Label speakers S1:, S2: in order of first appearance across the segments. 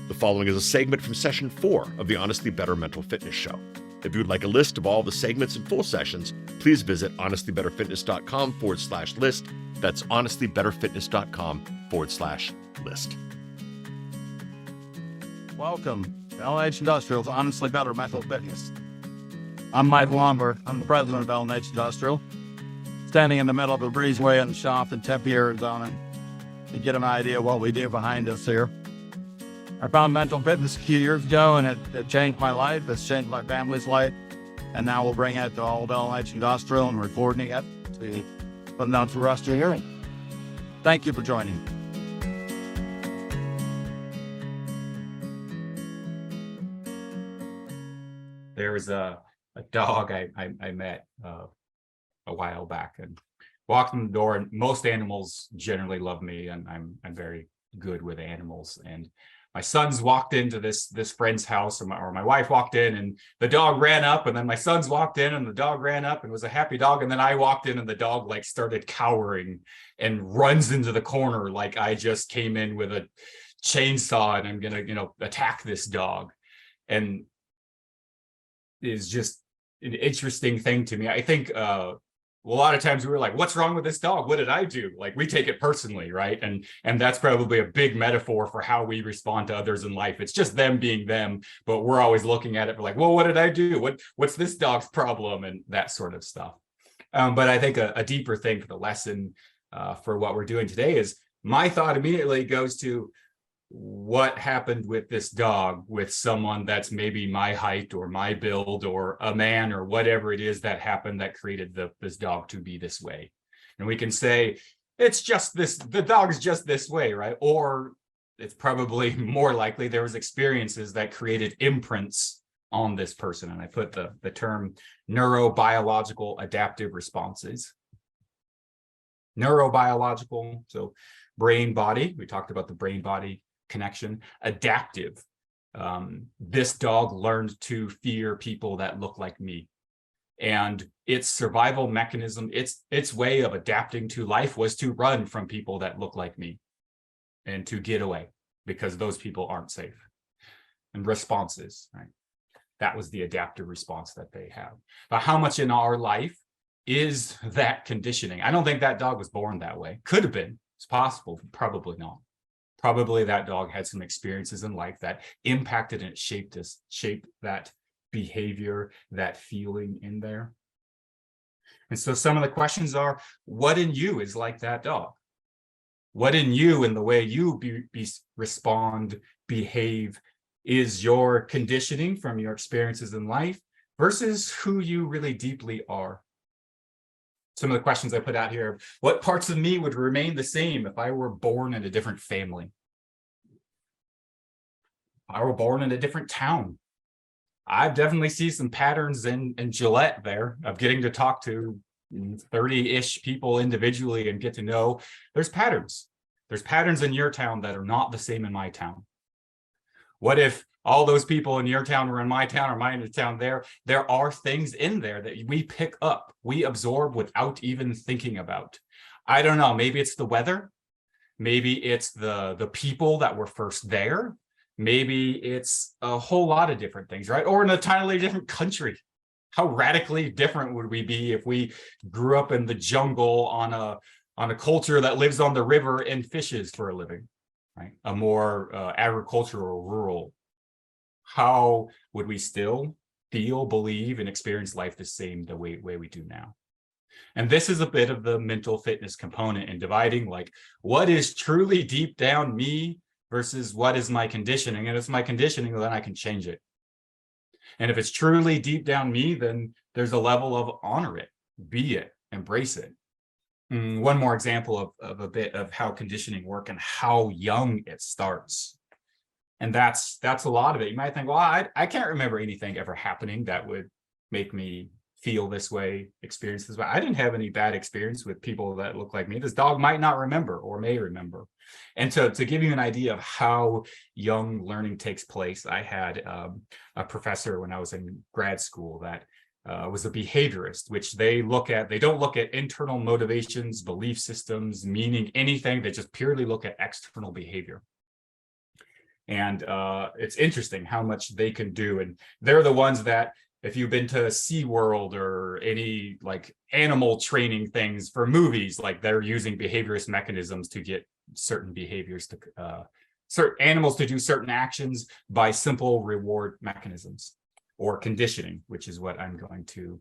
S1: The following is a segment from session 4 of the Honestly Better Mental Fitness Show. If you would like a list of all the segments and full sessions, please visit honestlybetterfitness.com/list. That's honestlybetterfitness.com/list.
S2: Welcome to LH Industrial's Honestly Better Mental Fitness. I'm Mike Lomberg. I'm the president of LH Industrial, standing in the middle of a breezeway in the shop in Tempe, Arizona, to get an idea of what we do behind us here. I found mental fitness a few years ago, and it changed my life. It's changed my family's life. And now we'll bring it to all of LH Industrial and recording it to put it out for us to hearing. Thank you for joining.
S3: There was a dog I met a while back, and walked in the door, and most animals generally love me, and I'm very good with animals. And my sons walked into this friend's house, or my wife walked in, and the dog ran up, and then my sons walked in, and the dog ran up, and it was a happy dog. And then I walked in, and the dog like started cowering and runs into the corner like I just came in with a chainsaw and I'm gonna attack this dog. And is just an interesting thing to me. I think a lot of times we were like, what's wrong with this dog? What did I do? Like, we take it personally, right? And that's probably a big metaphor for how we respond to others in life. It's just them being them, but we're always looking at it, we're like, well, what did I do? What's this dog's problem? And that sort of stuff. But I think a deeper thing for the lesson for what we're doing today is, my thought immediately goes to, what happened with this dog with someone that's maybe my height or my build, or a man, or whatever it is that happened that created this dog to be this way. And we can say, it's just this, the dog's just this way, right? Or it's probably more likely there was experiences that created imprints on this person. And I put the term neurobiological adaptive responses. Neurobiological, so brain body, we talked about the brain body connection. Adaptive, this dog learned to fear people that look like me, and its survival mechanism, its way of adapting to life, was to run from people that look like me and to get away because those people aren't safe. And responses, right? That was the adaptive response that they have. But how much in our life is that conditioning? I don't think that dog was born that way. Could have been. It's possible. Probably not. Probably that dog had some experiences in life that impacted and shaped that behavior, that feeling in there. And so some of the questions are, what in you is like that dog? What in you, in the way you respond, behave, is your conditioning from your experiences in life versus who you really deeply are? Some of the questions I put out here: what parts of me would remain the same if I were born in a different family? If I were born in a different town? I definitely see some patterns in Gillette there of getting to talk to 30-ish people individually and get to know. There's patterns. There's patterns in your town that are not the same in my town. What if all those people in your town were in my town, or my town there? There are things in there that we pick up, we absorb without even thinking about. I don't know, maybe it's the weather. Maybe it's the people that were first there. Maybe it's a whole lot of different things, right? Or in a entirely different country. How radically different would we be if we grew up in the jungle on a culture that lives on the river and fishes for a living, right? A more agricultural, rural. How would we still feel, believe, and experience life the same the way we do now? And this is a bit of the mental fitness component in dividing, like, what is truly deep down me versus what is my conditioning? And if it's my conditioning, then I can change it. And if it's truly deep down me, then there's a level of honor it, be it, embrace it. One more example of a bit of how conditioning work and how young it starts. And that's a lot of it. You might think, well, I can't remember anything ever happening that would make me feel this way, experience this way. I didn't have any bad experience with people that look like me. This dog might not remember or may remember. And to give you an idea of how young learning takes place, I had a professor when I was in grad school that was a behaviorist, which they don't look at internal motivations, belief systems, meaning anything. They just purely look at external behavior. And it's interesting how much they can do. And they're the ones that, if you've been to SeaWorld or any like animal training things for movies, like they're using behaviorist mechanisms to get certain behaviors to certain animals to do certain actions by simple reward mechanisms or conditioning, which is what I'm going to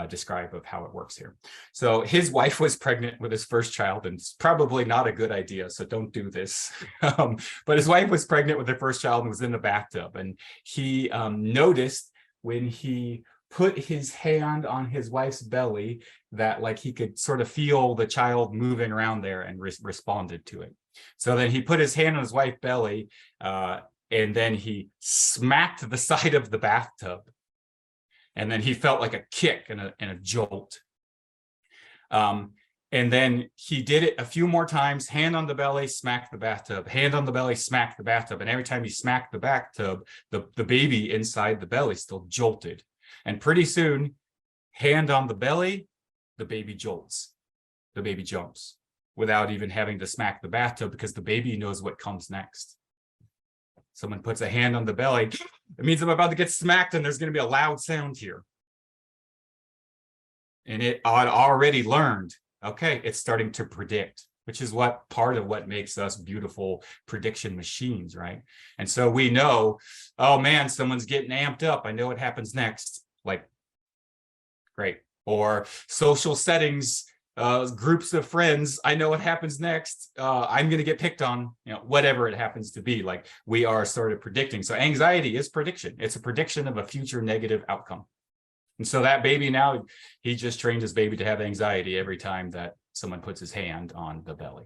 S3: describe of how it works here. So his wife was pregnant with his first child, and it's probably not a good idea, so don't do this. But his wife was pregnant with their first child and was in the bathtub, and he noticed when he put his hand on his wife's belly that like he could sort of feel the child moving around there and responded to it. So then he put his hand on his wife's belly and then he smacked the side of the bathtub. And then he felt like a kick and a jolt. And then he did it a few more times, hand on the belly, smack the bathtub, hand on the belly, smack the bathtub. And every time he smacked the bathtub, the baby inside the belly still jolted. And pretty soon, hand on the belly, the baby jolts, the baby jumps without even having to smack the bathtub because the baby knows what comes next. Someone puts a hand on the belly, it means I'm about to get smacked and there's going to be a loud sound here. And it had already learned, okay, it's starting to predict, which is what part of what makes us beautiful prediction machines, right? And so we know, oh man, someone's getting amped up. I know what happens next. Like, great. Or social settings, groups of friends, I know what happens next. I'm going to get picked on, whatever it happens to be. Like we are sort of predicting. So anxiety is prediction. It's a prediction of a future negative outcome. And so that baby now, he just trained his baby to have anxiety every time that someone puts his hand on the belly.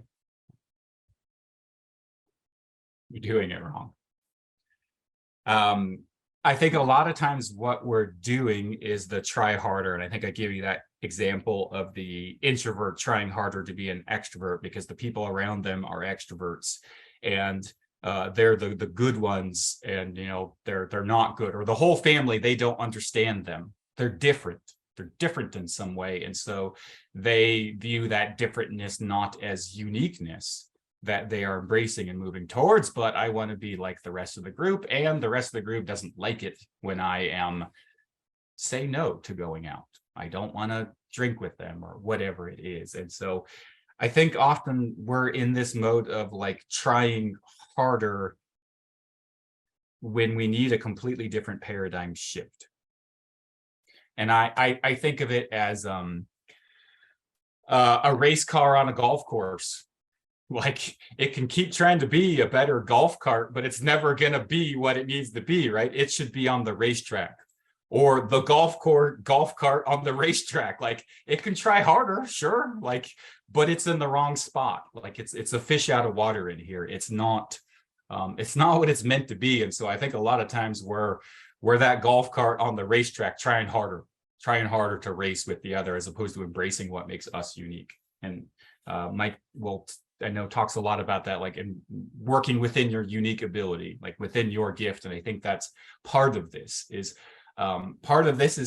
S3: You're doing it wrong. I think a lot of times what we're doing is the try harder. And I think I give you that example of the introvert trying harder to be an extrovert because the people around them are extroverts and they're the good ones, and they're not good, or the whole family, they don't understand them. They're different in some way, and so they view that differentness not as uniqueness that they are embracing and moving towards, but I want to be like the rest of the group, and the rest of the group doesn't like it when I am say no to going out. I don't want to drink with them or whatever it is. And so I think often we're in this mode of like trying harder when we need a completely different paradigm shift. And I think of it as a race car on a golf course. Like it can keep trying to be a better golf cart, but it's never going to be what it needs to be, right? It should be on the racetrack, or the golf cart on the racetrack. Like it can try harder, sure, like, but it's in the wrong spot. Like it's a fish out of water in here. It's not what it's meant to be. And so I think a lot of times we're that golf cart on the racetrack trying harder to race with the other, as opposed to embracing what makes us unique. And Mike I know talks a lot about that, like in working within your unique ability, like within your gift. And I think that's part of this is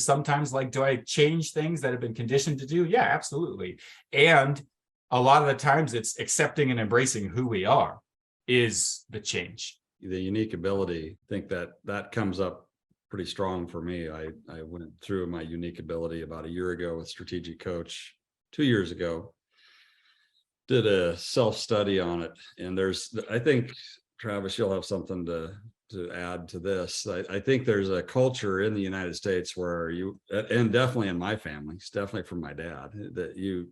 S3: sometimes like, do I change things that have been conditioned to do? Yeah, absolutely. And a lot of the times it's accepting and embracing who we are is the change.
S4: The unique ability, I think that comes up pretty strong for me. I went through my unique ability about a year ago with strategic coach, 2 years ago, did a self-study on it. And I think, Travis, you'll have something to add to this. I think there's a culture in the United States where and definitely in my family, it's definitely from my dad, that you're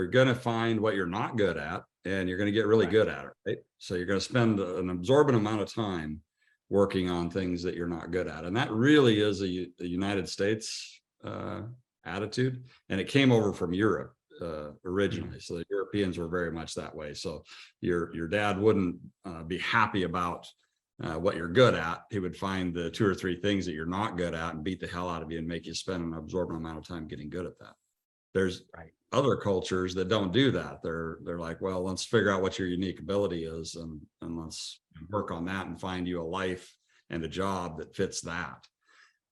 S4: going to find what you're not good at, and you're going to get really good at it, right? So you're going to spend an absorbent amount of time working on things that you're not good at. And that really is a United States attitude. And it came over from Europe originally. So the Europeans were very much that way. So your dad wouldn't be happy about what you're good at. He would find the 2 or 3 things that you're not good at and beat the hell out of you and make you spend an absorbent amount of time getting good at that. There's other cultures that don't do that. They're like, well, let's figure out what your unique ability is and let's work on that and find you a life and a job that fits that.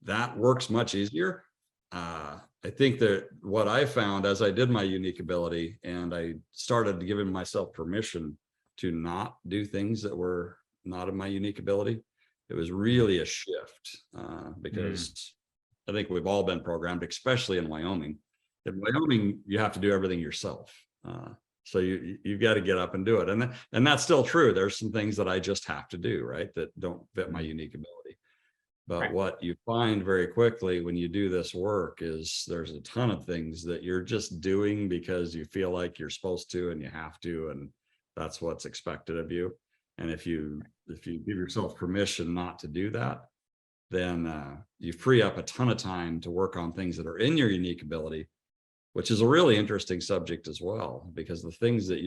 S4: That works much easier. I think that what I found as I did my unique ability and I started giving myself permission to not do things that were not in my unique ability. It was really a shift because I think we've all been programmed, especially in Wyoming. In Wyoming, you have to do everything yourself. So you've got to get up and do it. And that's still true. There's some things that I just have to do, right, that don't fit my unique ability. But what you find very quickly when you do this work is there's a ton of things that you're just doing because you feel like you're supposed to and you have to, and that's what's expected of you. And if you give yourself permission not to do that, then you free up a ton of time to work on things that are in your unique ability, which is a really interesting subject as well, because the things that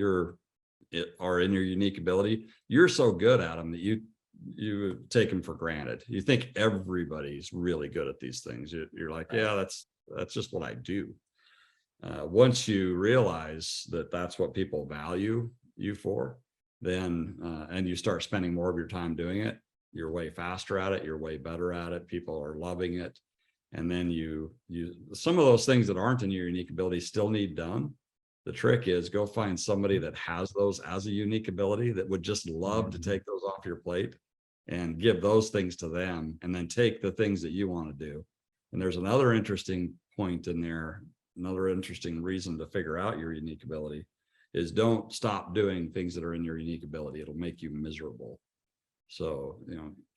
S4: are in your unique ability, you're so good at them that you take them for granted. You think everybody's really good at these things. You're like, yeah, that's just what I do. Once you realize that that's what people value you for, then and you start spending more of your time doing it, you're way faster at it, you're way better at it, people are loving it. And then you some of those things that aren't in your unique ability still need done. The trick is go find somebody that has those as a unique ability that would just love to take those off your plate and give those things to them, and then take the things that you want to do. And there's another interesting point in there, another interesting reason to figure out your unique ability is don't stop doing things that are in your unique ability. It'll make you miserable. So,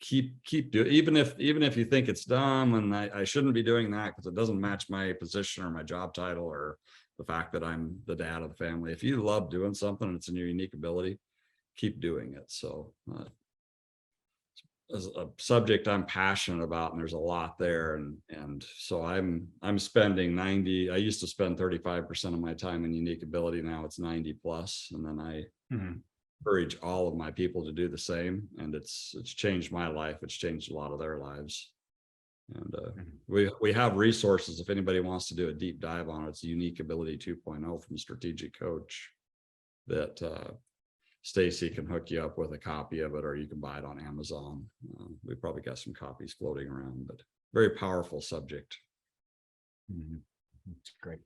S4: keep doing, even if you think it's dumb and I shouldn't be doing that because it doesn't match my position or my job title or the fact that I'm the dad of the family. If you love doing something and it's in your unique ability, keep doing it. So as a subject I'm passionate about, and there's a lot there. And so I'm spending I used to spend 35% of my time in unique ability. Now it's 90 plus. And then I encourage all of my people to do the same. And it's changed my life. It's changed a lot of their lives. And we have resources. If anybody wants to do a deep dive on it, it's Unique Ability 2.0 from Strategic Coach that Stacy can hook you up with a copy of it, or you can buy it on Amazon. We probably got some copies floating around, but very powerful subject.
S3: That's great.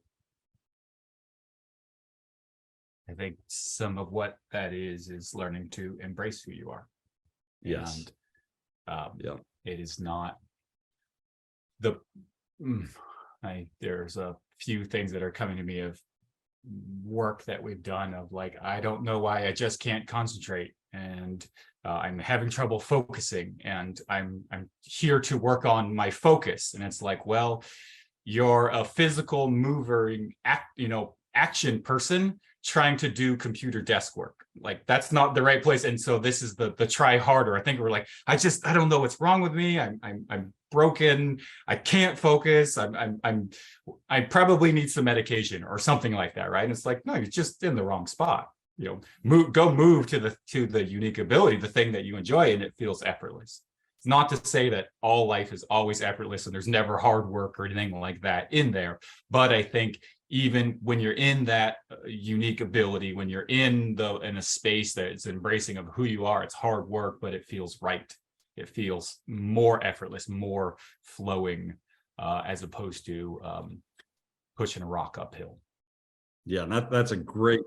S3: I think some of what that is learning to embrace who you are.
S4: Yes.
S3: And it is not there's a few things that are coming to me of work that we've done of like, I don't know why I just can't concentrate, and I'm having trouble focusing, and I'm here to work on my focus. And it's like, well, you're a physical moving action person trying to do computer desk work. Like, that's not the right place. And so this is the try harder. I think we're like, I don't know what's wrong with me. I'm broken. I can't focus. I probably need some medication or something like that. Right. And it's like, no, you're just in the wrong spot. Go move to the unique ability, the thing that you enjoy, and it feels effortless. It's not to say that all life is always effortless and there's never hard work or anything like that in there. But I think even when you're in that unique ability, when you're in a space that's embracing of who you are, it's hard work, but it feels right. It feels more effortless, more flowing, as opposed to pushing a rock uphill.
S4: Yeah, and that's a great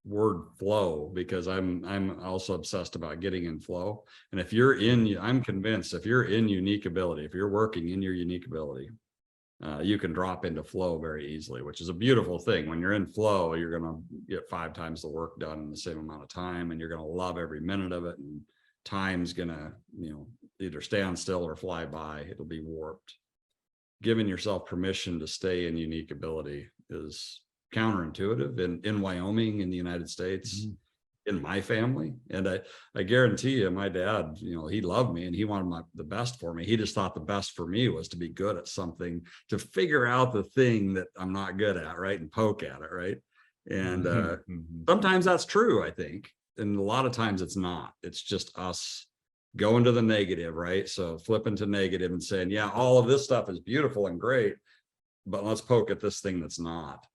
S4: word, flow, because I'm also obsessed about getting in flow. And I'm convinced if you're in unique ability, if you're working in your unique ability, you can drop into flow very easily, which is a beautiful thing. When you're in flow, you're going to get 5 times the work done in the same amount of time, and you're going to love every minute of it. And time's going to, either stand still or fly by. It'll be warped. Giving yourself permission to stay in unique ability is counterintuitive in Wyoming, in the United States, in my family. And I guarantee you, my dad, he loved me and he wanted the best for me. He just thought the best for me was to be good at something, to figure out the thing that I'm not good at, right? And poke at it, right? And sometimes that's true, I think. And a lot of times it's not. It's just us going to the negative, right? So flipping to negative and saying, yeah, all of this stuff is beautiful and great, but let's poke at this thing that's not.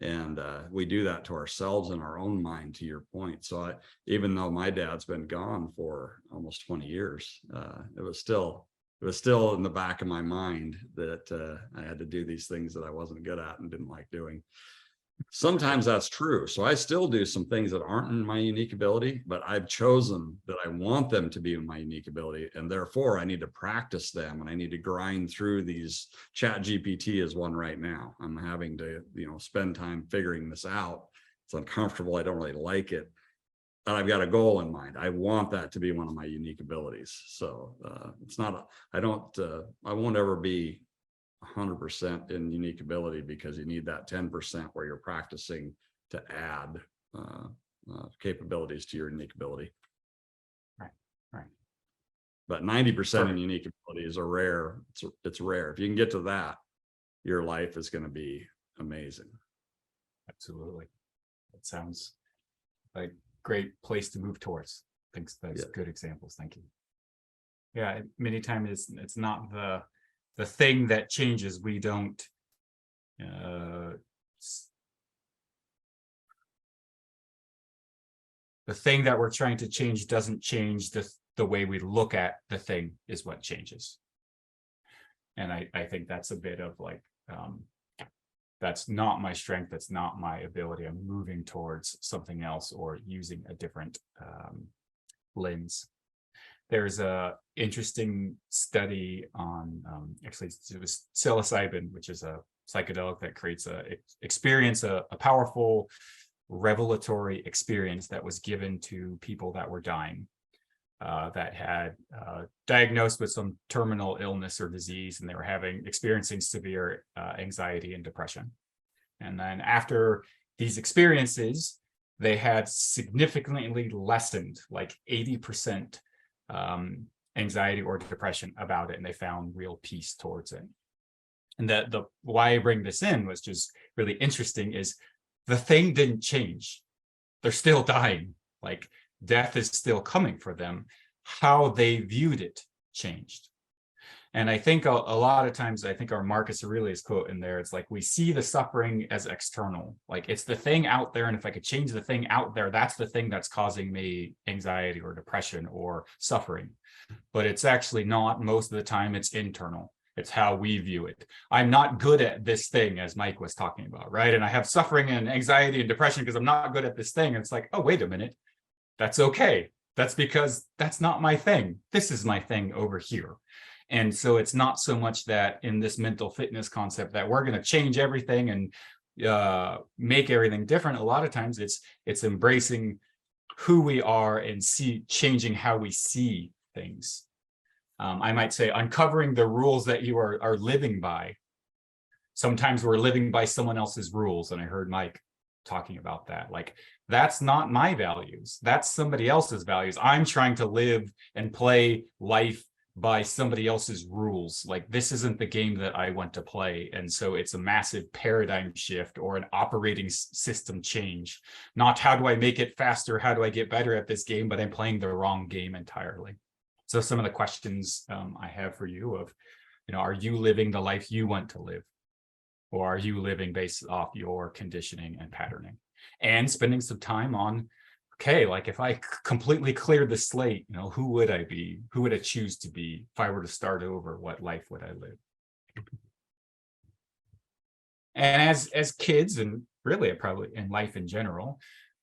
S4: And we do that to ourselves in our own mind, to your point. So even though my dad's been gone for almost 20 years, it was still in the back of my mind that I had to do these things that I wasn't good at and didn't like doing. sometimes that's true. So I still do some things that aren't in my unique ability, but I've chosen that I want them to be in my unique ability. And therefore I need to practice them, and I need to grind through these. Chat GPT is one right now. I'm having to, spend time figuring this out. It's uncomfortable. I don't really like it. And I've got a goal in mind. I want that to be one of my unique abilities. So it's not, I won't ever be 100% in unique ability, because you need that 10% where you're practicing to add capabilities to your unique ability.
S3: Right.
S4: But 90% in unique abilities are rare. It's rare. If you can get to that, your life is going to be amazing.
S3: Absolutely. That sounds like a great place to move towards. Thanks. That's good examples. Thank you. Yeah. Many times it's not the thing that changes. We don't the thing that we're trying to change doesn't change. The way we look at the thing is what changes. And I think that's a bit of like, that's not my strength. That's not my ability. I'm moving towards something else, or using a different lens. There's a interesting study on, actually it was psilocybin, which is a psychedelic that creates a powerful revelatory experience that was given to people that were dying, that had diagnosed with some terminal illness or disease, and they were experiencing severe anxiety and depression. And then after these experiences, they had significantly lessened, like 80%, anxiety or depression about it, and they found real peace towards it. And why I bring this in was just really interesting is the thing didn't change. They're still dying. Like, death is still coming for them. How they viewed it changed. And I think a lot of times, I think our Marcus Aurelius quote in there, it's like, we see the suffering as external. Like, it's the thing out there. And if I could change the thing out there, that's the thing that's causing me anxiety or depression or suffering. But it's actually not. Most of the time, it's internal. It's how we view it. I'm not good at this thing, as Mike was talking about, right? And I have suffering and anxiety and depression because I'm not good at this thing. And it's like, oh, wait a minute. That's okay. That's because that's not my thing. This is my thing over here. And so it's not so much that in this mental fitness concept that we're going to change everything and make everything different. A lot of times it's embracing who we are and changing how we see things. I might say uncovering the rules that you are living by. Sometimes we're living by someone else's rules. And I heard Mike talking about that. Like, that's not my values. That's somebody else's values. I'm trying to live and play life by somebody else's rules. Like, this isn't the game that I want to play. And so it's a massive paradigm shift or an operating system change. Not how do I make it faster? How do I get better at this game? But I'm playing the wrong game entirely. So some of the questions I have for you of, are you living the life you want to live? Or are you living based off your conditioning and patterning? And spending some time on, okay, like, if I completely cleared the slate, who would I be? Who would I choose to be? If I were to start over, what life would I live? And as kids, and really probably in life in general,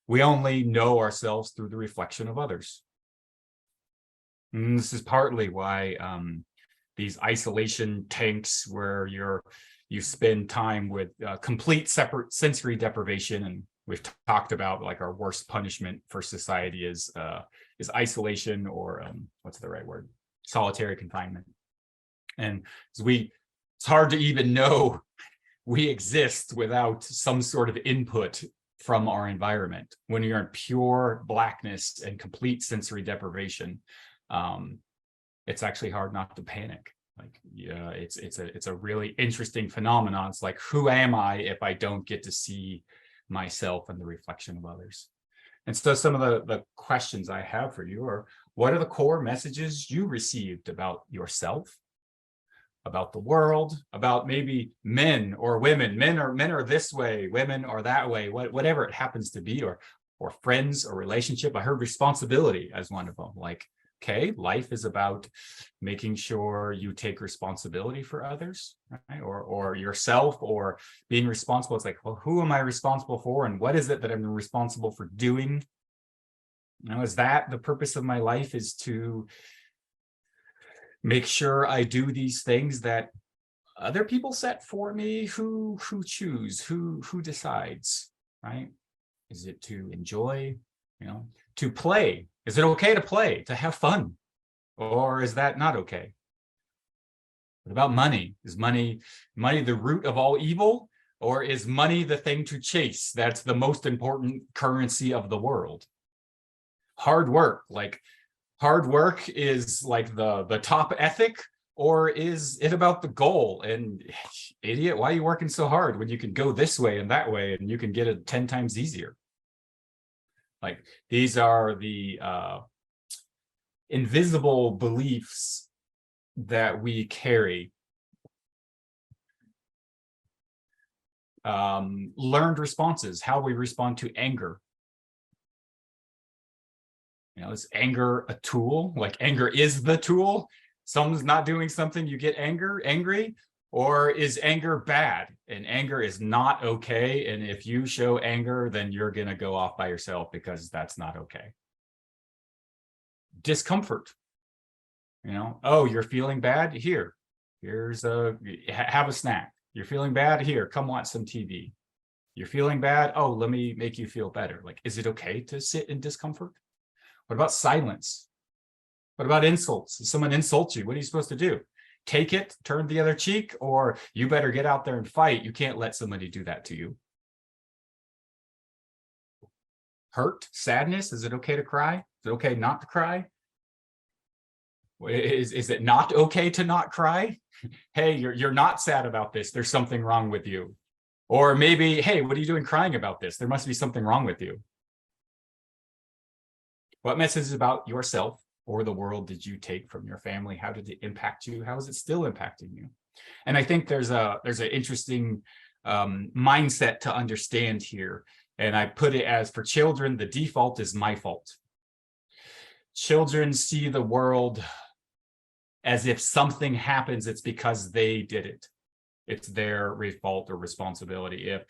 S3: we only know ourselves through the reflection of others. And this is partly why these isolation tanks where you spend time with complete separate sensory deprivation, and we've talked about, like, our worst punishment for society is isolation, or what's the right word? Solitary confinement. And it's hard to even know we exist without some sort of input from our environment. When you're in pure blackness and complete sensory deprivation, it's actually hard not to panic. Like, yeah, it's a really interesting phenomenon. It's like, who am I if I don't get to see myself and the reflection of others? And so some of the questions I have for you are, what are the core messages you received about yourself, about the world, about maybe men or women? Men are this way, women are that way, whatever it happens to be, or friends or relationship. I heard responsibility as one of them. Like, okay. Life is about making sure you take responsibility for others, right? Or yourself, or being responsible. It's like, well, who am I responsible for? And what is it that I'm responsible for doing? Is that the purpose of my life, is to make sure I do these things that other people set for me? Who choose, who decides, right? Is it to enjoy, to play? Is it okay to play, to have fun? Or is that not okay? What about money? Is money the root of all evil? Or is money the thing to chase? That's the most important currency of the world. Hard work is like the top ethic, or is it about the goal? And idiot, why are you working so hard when you can go this way and that way and you can get it 10 times easier? Like, these are the invisible beliefs that we carry. Learned responses, how we respond to anger. Is anger a tool? Like, anger is the tool? Someone's not doing something, you get angry? Or is anger bad? And anger is not okay. And if you show anger, then you're going to go off by yourself, because that's not okay. Discomfort. Oh, you're feeling bad? Here's have a snack. You're feeling bad? Here, come watch some TV. You're feeling bad? Oh, let me make you feel better. Like, is it okay to sit in discomfort? What about silence? What about insults? If someone insults you, what are you supposed to do? Take it, turn the other cheek, or you better get out there and fight. You can't let somebody do that to you. Hurt, sadness, is it okay to cry? Is it okay not to cry? Is it not okay to not cry? Hey, you're not sad about this. There's something wrong with you. Or maybe, hey, what are you doing crying about this? There must be something wrong with you. What messages about yourself or the world did you take from your family? How did it impact you? How is it still impacting you? And I think there's an interesting mindset to understand here. And I put it as, for children, the default is my fault. Children see the world as if something happens, it's because they did it. It's their fault or responsibility. If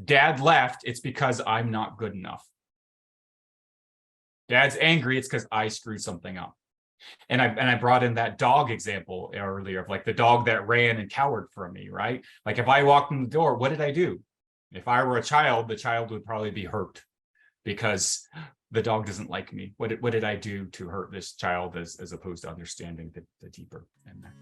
S3: dad left, it's because I'm not good enough. Dad's angry, it's because I screwed something up. And I brought in that dog example earlier of like the dog that ran and cowered from me, right? Like, if I walked in the door, what did I do? If I were a child, the child would probably be hurt because the dog doesn't like me. What did I do to hurt this child, as opposed to understanding the deeper in that?